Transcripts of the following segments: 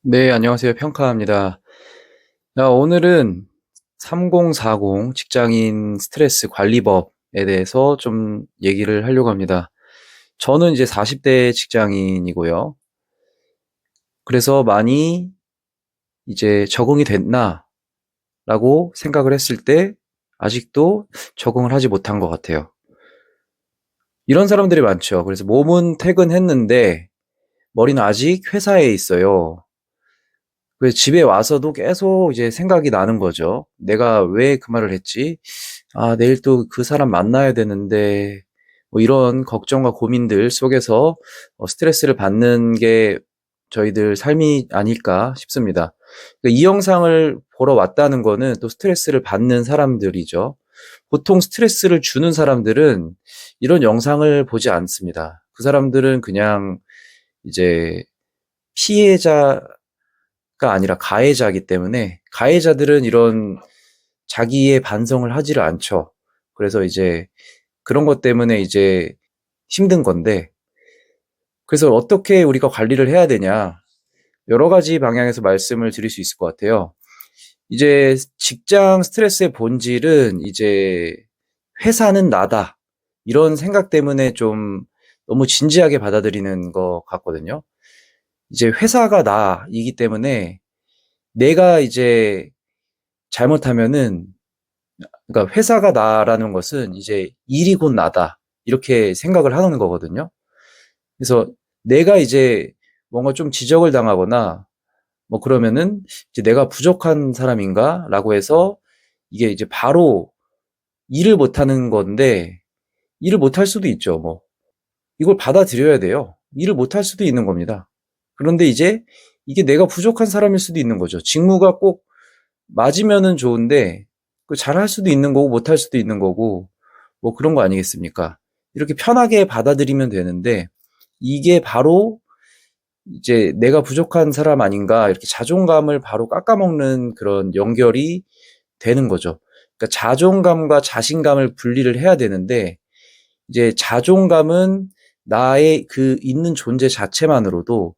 네, 안녕하세요. 평카입니다. 오늘은 3040 직장인 스트레스 관리법에 대해서 좀 얘기를 하려고 합니다. 저는 이제 40대 직장인이고요. 그래서 많이 이제 적응이 됐나라고 생각을 했을 때 아직도 적응을 하지 못한 것 같아요. 이런 사람들이 많죠. 그래서 몸은 퇴근했는데 머리는 아직 회사에 있어요. 그래서 집에 와서도 계속 이제 생각이 나는 거죠. 내가 왜 그 말을 했지? 아, 내일 또 그 사람 만나야 되는데, 뭐 이런 걱정과 고민들 속에서 스트레스를 받는 게 저희들 삶이 아닐까 싶습니다. 그러니까 이 영상을 보러 왔다는 거는 또 스트레스를 받는 사람들이죠. 보통 스트레스를 주는 사람들은 이런 영상을 보지 않습니다. 그 사람들은 그냥 이제 피해자가 아니라 가해자이기 때문에 가해자들은 이런 자기의 반성을 하지를 않죠. 그래서 이제 그런 것 때문에 이제 힘든 건데, 그래서 어떻게 우리가 관리를 해야 되냐, 여러 가지 방향에서 말씀을 드릴 수 있을 것 같아요. 이제 직장 스트레스의 본질은 이제 회사는 나다. 이런 생각 때문에 좀 너무 진지하게 받아들이는 것 같거든요. 이제 회사가 나이기 때문에 내가 이제 잘못하면은, 그러니까 회사가 나라는 것은 이제 일이 곧 나다. 이렇게 생각을 하는 거거든요. 그래서 내가 이제 뭔가 좀 지적을 당하거나 뭐 그러면은 이제 내가 부족한 사람인가? 라고 해서 이게 이제 바로 일을 못하는 건데 일을 못할 수도 있죠. 뭐 이걸 받아들여야 돼요. 일을 못할 수도 있는 겁니다. 그런데 이제 이게 내가 부족한 사람일 수도 있는 거죠. 직무가 꼭 맞으면은 좋은데 그 잘할 수도 있는 거고 못할 수도 있는 거고 뭐 그런 거 아니겠습니까? 이렇게 편하게 받아들이면 되는데 이게 바로 이제 '내가 부족한 사람 아닌가.' 이렇게 자존감을 바로 깎아먹는 그런 연결이 되는 거죠. 그러니까 자존감과 자신감을 분리를 해야 되는데 이제 자존감은 나의 그 있는 존재 자체만으로도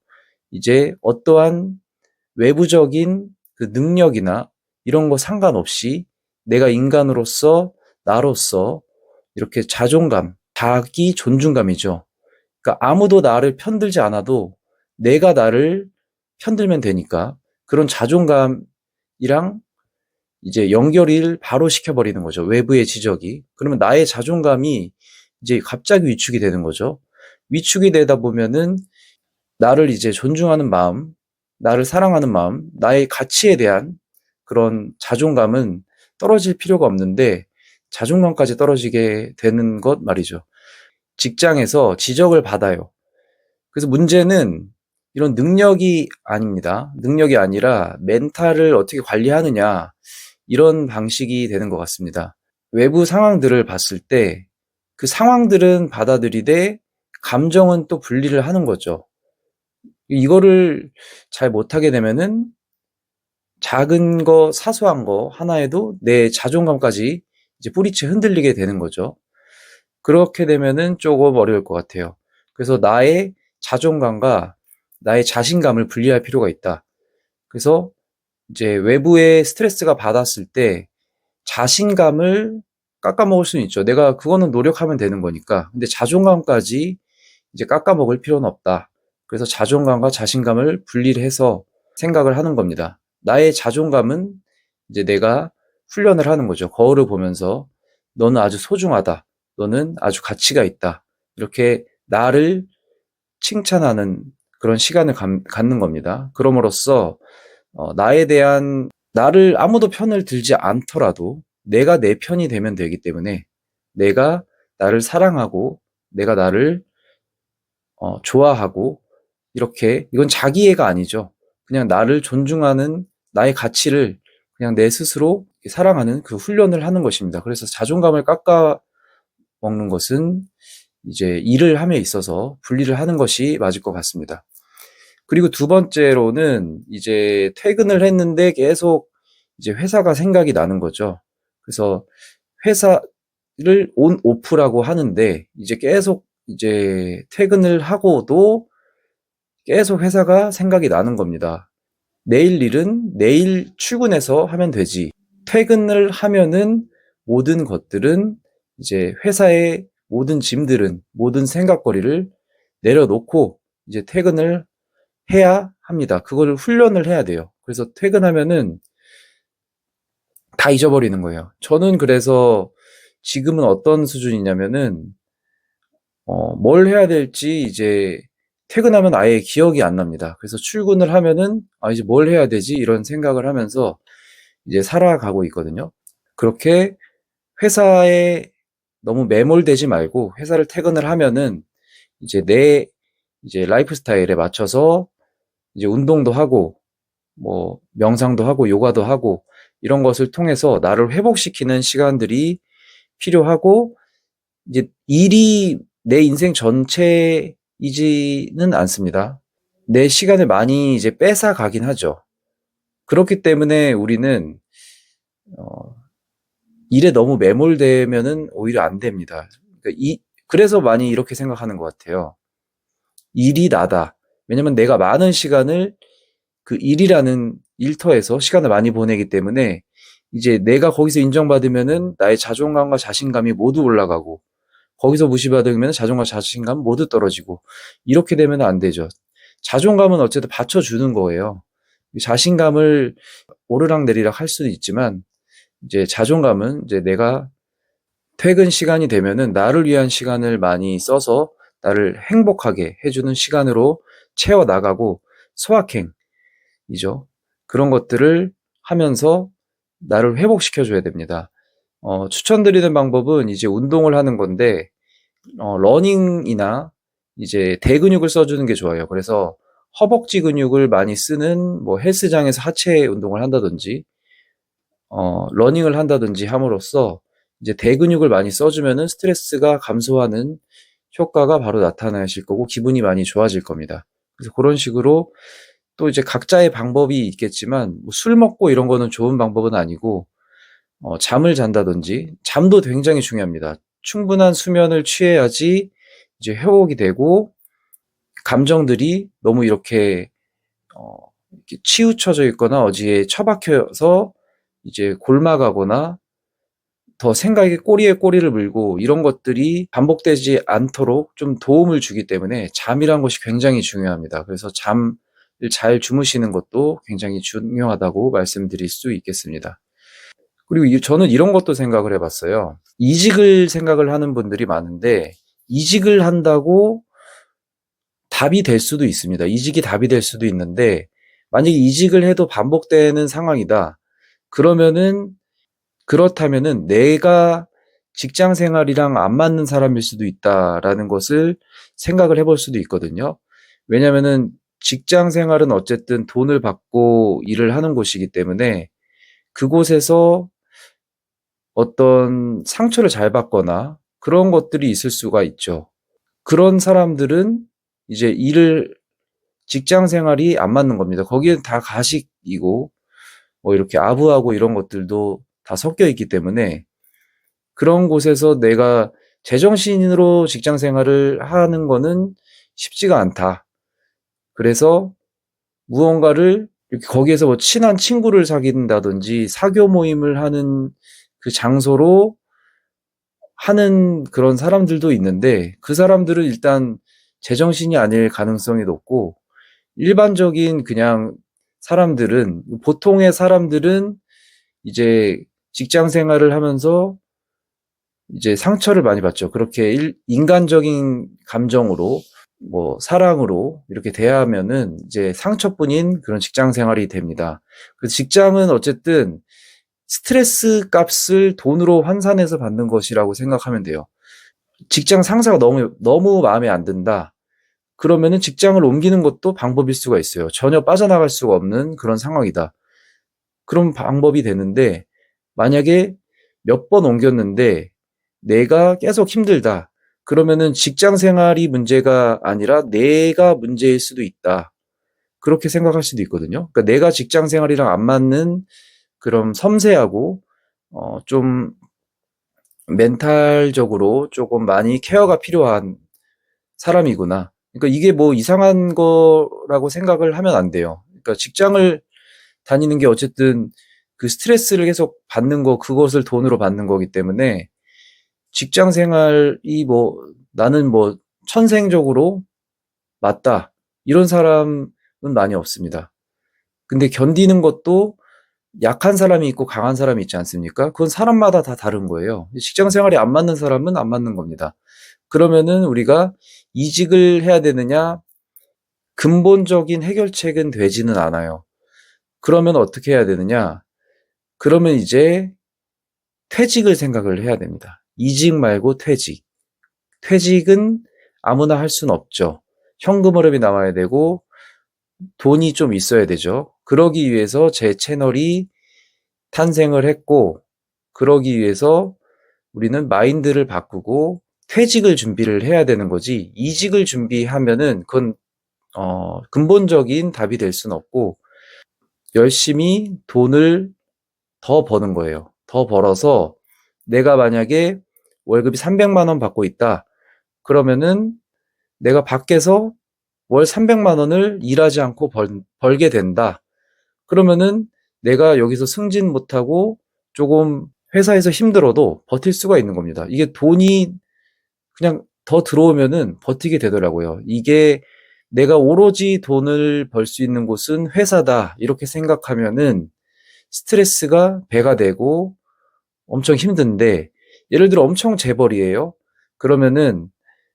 이제 어떠한 외부적인 그 능력이나 이런 거 상관없이 내가 인간으로서 나로서 이렇게 자존감, 자기 존중감이죠. 그러니까 아무도 나를 편들지 않아도 내가 나를 편들면 되니까 그런 자존감이랑 이제 연결을 바로 시켜버리는 거죠. 외부의 지적이. 그러면 나의 자존감이 이제 갑자기 위축이 되는 거죠. 위축이 되다 보면은 나를 이제 존중하는 마음, 나를 사랑하는 마음, 나의 가치에 대한 그런 자존감은 떨어질 필요가 없는데 자존감까지 떨어지게 되는 것 말이죠. 직장에서 지적을 받아요. 그래서 문제는 이런 능력이 아닙니다. 능력이 아니라 멘탈을 어떻게 관리하느냐, 이런 방식이 되는 것 같습니다. 외부 상황들을 봤을 때 그 상황들은 받아들이되 감정은 또 분리를 하는 거죠. 이거를 잘 못하게 되면은 작은 거, 사소한 거 하나에도 내 자존감까지 이제 뿌리째 흔들리게 되는 거죠. 그렇게 되면은 조금 어려울 것 같아요. 그래서 나의 자존감과 나의 자신감을 분리할 필요가 있다. 그래서 이제 외부의 스트레스가 받았을 때 자신감을 깎아먹을 수는 있죠. 내가 그거는 노력하면 되는 거니까. 근데 자존감까지 이제 깎아먹을 필요는 없다. 그래서 자존감과 자신감을 분리를 해서 생각을 하는 겁니다. 나의 자존감은 이제 내가 훈련을 하는 거죠. 거울을 보면서 너는 아주 소중하다. 너는 아주 가치가 있다. 이렇게 나를 칭찬하는 그런 시간을 갖는 겁니다. 그럼으로써 나에 대한 나를 아무도 편을 들지 않더라도 내가 내 편이 되면 되기 때문에 내가 나를 사랑하고 내가 나를 좋아하고 이렇게 이건 자기애가 아니죠. 그냥 나를 존중하는 나의 가치를 그냥 내 스스로 사랑하는 그 훈련을 하는 것입니다. 그래서 자존감을 깎아 먹는 것은 이제 일을 함에 있어서 분리를 하는 것이 맞을 것 같습니다. 그리고 두 번째로는 이제 퇴근을 했는데 계속 이제 회사가 생각이 나는 거죠. 그래서 회사를 온 오프라고 하는데 이제 계속 이제 퇴근을 하고도 계속 회사가 생각이 나는 겁니다. 내일 일은 내일 출근해서 하면 되지. 퇴근을 하면은 모든 것들은 이제 회사의 모든 짐들은 모든 생각거리를 내려놓고 이제 퇴근을 해야 합니다. 그거를 훈련을 해야 돼요. 그래서 퇴근하면은 다 잊어버리는 거예요. 저는 그래서 지금은 어떤 수준이냐면은 뭘 해야 될지 이제 퇴근하면 아예 기억이 안 납니다. 그래서 출근을 하면은 이제 뭘 해야 되지? 이런 생각을 하면서 이제 살아가고 있거든요. 그렇게 회사에 너무 매몰되지 말고 회사를 퇴근을 하면은 이제 내 이제 라이프 스타일에 맞춰서 이제 운동도 하고 뭐 명상도 하고 요가도 하고 이런 것을 통해서 나를 회복시키는 시간들이 필요하고 이제 일이 내 인생 전체이지는 않습니다. 내 시간을 많이 이제 뺏어 가긴 하죠. 그렇기 때문에 우리는 어 일에 너무 매몰되면은 오히려 안 됩니다. 그래서 많이 이렇게 생각하는 것 같아요. 일이 나다. 왜냐면 내가 많은 시간을 그 일이라는 일터에서 시간을 많이 보내기 때문에 이제 내가 거기서 인정받으면은 나의 자존감과 자신감이 모두 올라가고 거기서 무시받으면 자존감, 자신감 모두 떨어지고 이렇게 되면 안 되죠. 자존감은 어쨌든 받쳐주는 거예요. 자신감을 오르락내리락 할 수는 있지만 이제 자존감은 이제 내가 퇴근 시간이 되면은 나를 위한 시간을 많이 써서 나를 행복하게 해주는 시간으로 채워 나가고 소확행이죠. 그런 것들을 하면서 나를 회복시켜 줘야 됩니다. 추천드리는 방법은 이제 운동을 하는 건데 러닝이나 이제 대근육을 써주는 게 좋아요. 그래서 허벅지 근육을 많이 쓰는 뭐 헬스장에서 하체 운동을 한다든지, 러닝을 한다든지 함으로써 이제 대근육을 많이 써주면은 스트레스가 감소하는 효과가 바로 나타나실 거고 기분이 많이 좋아질 겁니다. 그래서 그런 식으로 또 이제 각자의 방법이 있겠지만 뭐술 먹고 이런 거는 좋은 방법은 아니고 잠을 잔다든지 잠도 굉장히 중요합니다. 충분한 수면을 취해야지 이제 회복이 되고 감정들이 너무 이렇게 치우쳐져 있거나 어디에 처박혀서 이제 골마가거나 더 생각에 꼬리에 꼬리를 물고 이런 것들이 반복되지 않도록 좀 도움을 주기 때문에 잠이란 것이 굉장히 중요합니다. 그래서 잠을 잘 주무시는 것도 굉장히 중요하다고 말씀드릴 수 있겠습니다. 그리고 저는 이런 것도 생각을 해봤어요. 이직을 생각을 하는 분들이 많은데 이직을 한다고 답이 될 수도 있습니다. 이직이 답이 될 수도 있는데 만약에 이직을 해도 반복되는 상황이다. 그러면은 그렇다면은 내가 직장 생활이랑 안 맞는 사람일 수도 있다라는 것을 생각을 해볼 수도 있거든요. 왜냐면은 직장 생활은 어쨌든 돈을 받고 일을 하는 곳이기 때문에 그곳에서 어떤 상처를 잘 받거나 그런 것들이 있을 수가 있죠. 그런 사람들은 이제 직장 생활이 안 맞는 겁니다. 거기는 다 가식이고 뭐 이렇게 아부하고 이런 것들도 다 섞여 있기 때문에 그런 곳에서 내가 제정신으로 직장 생활을 하는 거는 쉽지가 않다. 그래서 무언가를 이렇게 거기에서 뭐 친한 친구를 사귄다든지 사교 모임을 하는 그 장소로 하는 그런 사람들도 있는데 그 사람들은 일단 제정신이 아닐 가능성이 높고 일반적인 그냥 사람들은 보통의 사람들은 이제 직장 생활을 하면서 이제 상처를 많이 받죠. 그렇게 인간적인 감정으로 뭐 사랑으로 이렇게 대하면은 이제 상처뿐인 그런 직장 생활이 됩니다. 그 직장은 어쨌든 스트레스 값을 돈으로 환산해서 받는 것이라고 생각하면 돼요. 직장 상사가 너무 마음에 안 든다. 그러면은 직장을 옮기는 것도 방법일 수가 있어요. 전혀 빠져나갈 수가 없는 그런 상황이다. 그런 방법이 되는데 만약에 몇 번 옮겼는데 내가 계속 힘들다. 그러면은 직장 생활이 문제가 아니라 내가 문제일 수도 있다. 그렇게 생각할 수도 있거든요. 그러니까 내가 직장 생활이랑 안 맞는 그런 섬세하고 좀 멘탈적으로 조금 많이 케어가 필요한 사람이구나. 그러니까 이게 뭐 이상한 거라고 생각을 하면 안 돼요. 그러니까 직장을 다니는 게 어쨌든 그 스트레스를 계속 받는 거, 그것을 돈으로 받는 거기 때문에 직장 생활이 뭐 나는 뭐 천생적으로 맞다. 이런 사람은 많이 없습니다. 근데 견디는 것도 약한 사람이 있고 강한 사람이 있지 않습니까? 그건 사람마다 다 다른 거예요. 직장 생활이 안 맞는 사람은 안 맞는 겁니다. 그러면은 우리가 이직을 해야 되느냐? 근본적인 해결책은 되지는 않아요. 그러면 어떻게 해야 되느냐? 그러면 이제 퇴직을 생각을 해야 됩니다. 이직 말고 퇴직. 퇴직은 아무나 할 수는 없죠. 현금 흐름이 나와야 되고 돈이 좀 있어야 되죠. 그러기 위해서 제 채널이 탄생을 했고, 그러기 위해서 우리는 마인드를 바꾸고 퇴직을 준비를 해야 되는 거지, 이직을 준비하면은 그건 근본적인 답이 될 수는 없고, 열심히 돈을 더 버는 거예요. 더 벌어서 내가 만약에 월급이 300만 원 받고 있다. 그러면은 내가 밖에서 월 300만 원을 일하지 않고 벌게 된다. 그러면은 내가 여기서 승진 못하고 조금 회사에서 힘들어도 버틸 수가 있는 겁니다. 이게 돈이 그냥 더 들어오면은 버티게 되더라고요. 이게 내가 오로지 돈을 벌 수 있는 곳은 회사다. 이렇게 생각하면은 스트레스가 배가 되고 엄청 힘든데, 예를 들어 엄청 재벌이에요. 그러면은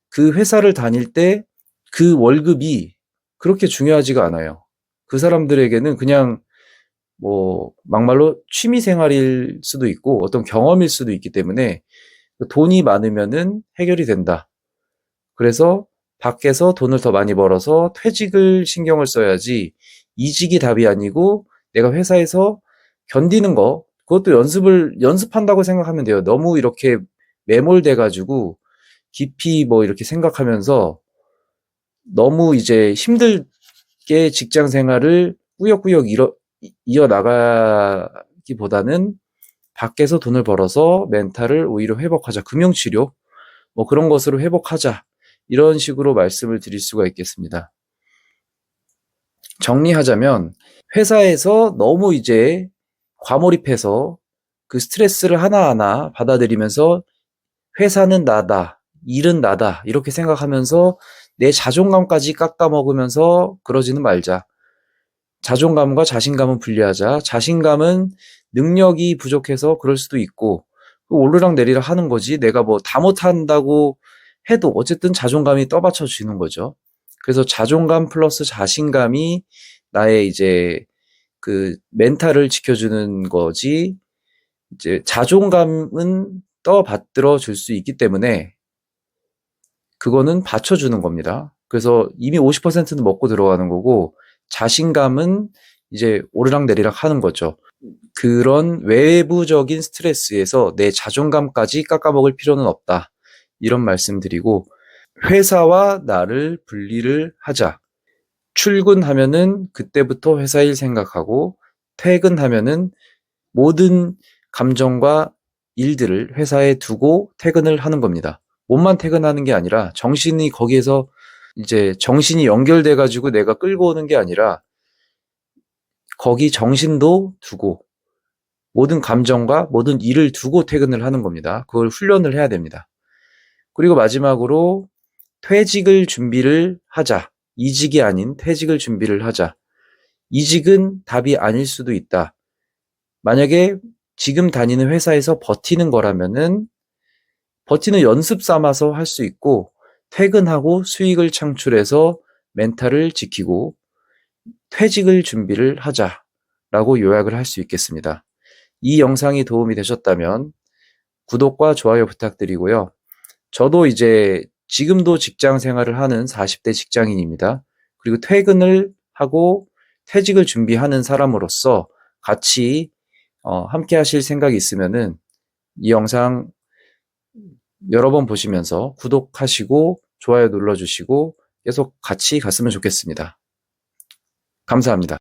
그 회사를 다닐 때 그 월급이 그렇게 중요하지가 않아요. 그 사람들에게는 그냥 뭐 막말로 취미 생활일 수도 있고 어떤 경험일 수도 있기 때문에 돈이 많으면은 해결이 된다. 그래서 밖에서 돈을 더 많이 벌어서 퇴직을 신경을 써야지, 이직이 답이 아니고 내가 회사에서 견디는 거, 그것도 연습한다고 생각하면 돼요. 너무 이렇게 매몰돼 가지고 깊이 뭐 이렇게 생각하면서 너무 이제 힘들게 직장 생활을 꾸역꾸역 이어나가기보다는 밖에서 돈을 벌어서 멘탈을 오히려 회복하자. 금융치료, 뭐 그런 것으로 회복하자. 이런 식으로 말씀을 드릴 수가 있겠습니다. 정리하자면, 회사에서 너무 이제 과몰입해서 그 스트레스를 하나하나 받아들이면서 회사는 나다, 일은 나다, 이렇게 생각하면서 내 자존감까지 깎아먹으면서 그러지는 말자. 자존감과 자신감은 분리하자. 자신감은 능력이 부족해서 그럴 수도 있고, 오르락내리락 하는 거지. 내가 뭐 다 못한다고 해도 어쨌든 자존감이 떠받쳐지는 거죠. 그래서 자존감 플러스 자신감이 나의 이제 그 멘탈을 지켜주는 거지, 이제 자존감은 떠받들어 줄 수 있기 때문에 그거는 받쳐주는 겁니다. 그래서 이미 50%는 먹고 들어가는 거고, 자신감은 이제 오르락내리락 하는 거죠. 그런 외부적인 스트레스에서 내 자존감까지 깎아먹을 필요는 없다. 이런 말씀드리고, 회사와 나를 분리를 하자. 출근하면은 그때부터 회사 일 생각하고, 퇴근하면은 모든 감정과 일들을 회사에 두고 퇴근을 하는 겁니다. 몸만 퇴근하는 게 아니라 정신이 거기에서 이제 정신이 연결돼 가지고 내가 끌고 오는 게 아니라 거기 정신도 두고 모든 감정과 모든 일을 두고 퇴근을 하는 겁니다. 그걸 훈련을 해야 됩니다. 그리고 마지막으로 퇴직을 준비를 하자. 이직이 아닌 퇴직을 준비를 하자. 이직은 답이 아닐 수도 있다. 만약에 지금 다니는 회사에서 버티는 거라면은 버티는 연습 삼아서 할 수 있고, 퇴근하고 수익을 창출해서 멘탈을 지키고 퇴직을 준비를 하자라고 요약을 할 수 있겠습니다. 이 영상이 도움이 되셨다면 구독과 좋아요 부탁드리고요. 저도 이제 지금도 직장 생활을 하는 40대 직장인입니다. 그리고 퇴근을 하고 퇴직을 준비하는 사람으로서 같이 함께 하실 생각이 있으면은 이 영상 여러 번 보시면서 구독하시고 좋아요 눌러주시고 계속 같이 갔으면 좋겠습니다. 감사합니다.